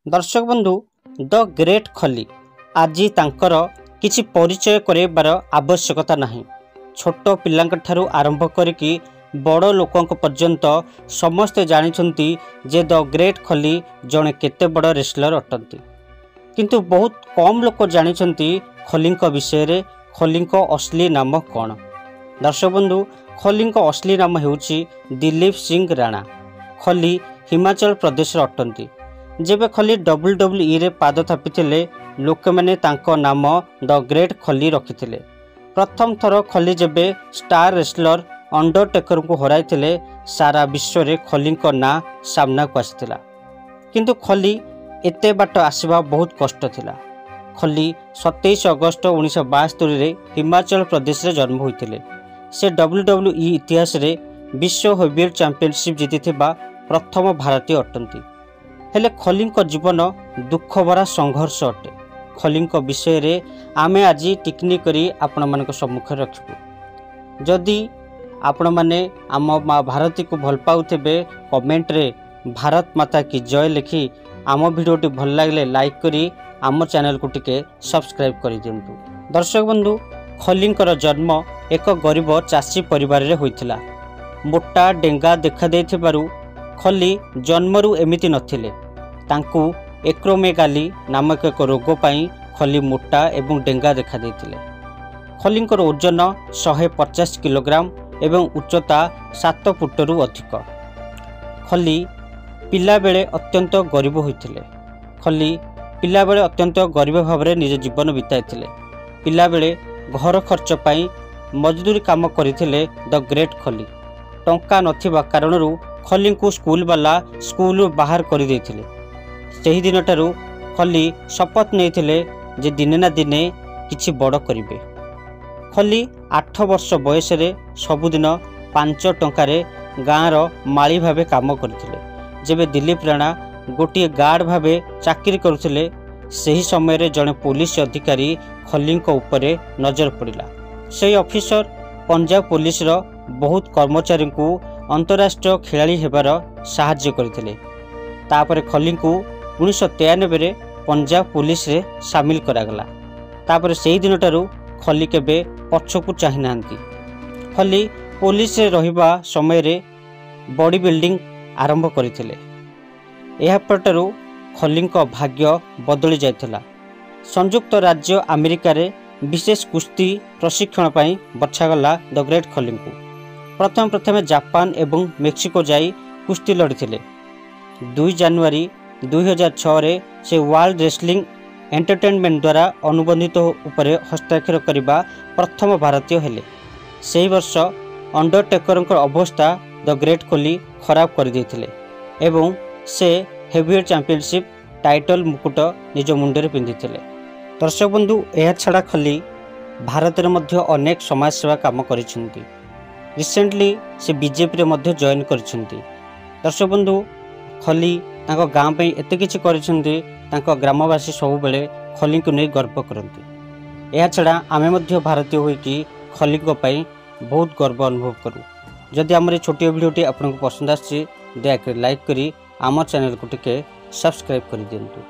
दर्शक बंधु the great खली आज तांकर किछि परिचय कराइबार आवश्यकता नहीं। छोट पिलांक ठारू आरंभ करिकी बड़ लोकंक पर्यंत समस्ते जानिछंती जे द ग्रेट खली जणे केते बड़ रेसलर अटंती, किंतु बहुत कम लोक जानिछंती खलींक विषय रे खलींक असली नाम कौन। दर्शक बंधु खलींक असली नाम हेउची दिलीप सिंह राणा। खली हिमाचल प्रदेश अटंती। जेबे खली WWE रे पाद थापिथिले लोक माने तांको नाम द ग्रेट खली रखिथिले। प्रथम थर खली जेबे स्टार रेसलर अंडरटेकर को हराइथिले सारा विश्व रे खलींको ना सामना को आसिथिला, किंतु खली एते बाट आसीबा बहुत कष्ट थिला। खली 27 अगस्त 1972 रे हिमाचल प्रदेश रे जन्म होइथिले। से WWE इतिहास रे विश्व हेवीवेट चैंपियनशिप जीतिथिबा प्रथम भारतीय अटंती। हेले खलींक जीवन दुख भरा संघर्ष अटे। खलींक विषय रे आमे आज टिकनी करी आपण मानक सम्मुख रखिबु। जदि आपण माने आम माँ भारती को भल पाउथिबे कमेंट रे भारत माता की जय लिखि आम वीडियोटी भल लागले लाइक करी आम चैनल को टिके सब्सक्राइब करि दियंतु। दर्शक बंधु खलींकर जन्म एक गरीब चाषी परिवार रे होइथिला। मोटा डेंगा देखा देथिबारु खली जन्मरू एमिति नथिले। तांकु एक्रोमेगाली नामक एक रोग पाई खली मोटा एवं डेंगा देखा देथिले। खलींकर ओजन 150 किलोग्राम एवं उच्चता 7 फुटरू अधिक। खली पिला बेले अत्यंत गरीब होइथिले। खली पिला बेले अत्यंत गरीब भाव निज जीवन बिताइथिले। पिला बेले घर खर्च पाई मजदूरी काम करथिले द ग्रेट खली। टंका नथिबा कारणरू खली को स्कूल वाला स्कूल बाहर कर देथिले। सेही दिन ठारू खली शपथ नेइथिले जे दिने ना दिने किछि बड़ करिवे। खली 8 वर्ष बयस रे सबुदिन 5 टंकारे गाँर माली भावे काम करथिले। जेबे दिलीप राणा गोटे गार्ड भावे चाकरी करुथिले सेही समय रे जणे पुलिस अधिकारी खलींक उपरे नजर पड़िला। सेही ऑफिसर पंजाब पुलिस रो बहुत कर्मचारी को अंतरराष्ट्रीय खिलाड़ी हेबार साहाय्य करथिले। तापर खली को 1993 रे पंजाब पुलिस रे शामिल करागला। तापर सेही दिन ठारू खली केबे पछकु चाहि नांती। खली पुलिस रे रहिबा समय रे बॉडी बिल्डिंग आरंभ करथिले। एहा पटरू खलींक भाग्य बदली जायथिला। संयुक्त राज्य अमेरिका रे विशेष कुश्ती प्रशिक्षण पाई बछागला द ग्रेट खली को। प्रथम जापान एवं मेक्सिको जाई कुश्ती लड़िथिले। 2 जनवरी 2006 रे से वर्ल्ड रेसलिंग एंटरटेनमेंट द्वारा अनुबंधित उपरे हस्ताक्षर करिबा प्रथम भारतीय हेले। सेही वर्ष अंडरटेकर अवस्था द ग्रेट खली खराब कर देथिले एवं से हेवीवेट चैंपियनशिप टाइटल मुकुट निज मुंडरे पिंधिथिले। दर्शक बंधु एहा छड़ा खली भारत रे मध्य अनेक समाज सेवा काम करिसेंती। रिसेंटली से बीजेपी रे मध्य जॉइन करिसेंती। दर्शक बंधु खली तांको गाँ पे एते किछि करिसेंती। तांको ग्रामवासी सब बेले खली को नहीं गर्व करती। एहा छड़ा आमे मध्य भारतीय होई कि खली को पाई बहुत गर्व अनुभव करू। जदि हमर छोटी वीडियोटी आपनको पसंद आछि दयाकरी लाइक करी आम चैनल को टिके सब्सक्राइब कर दियंतु।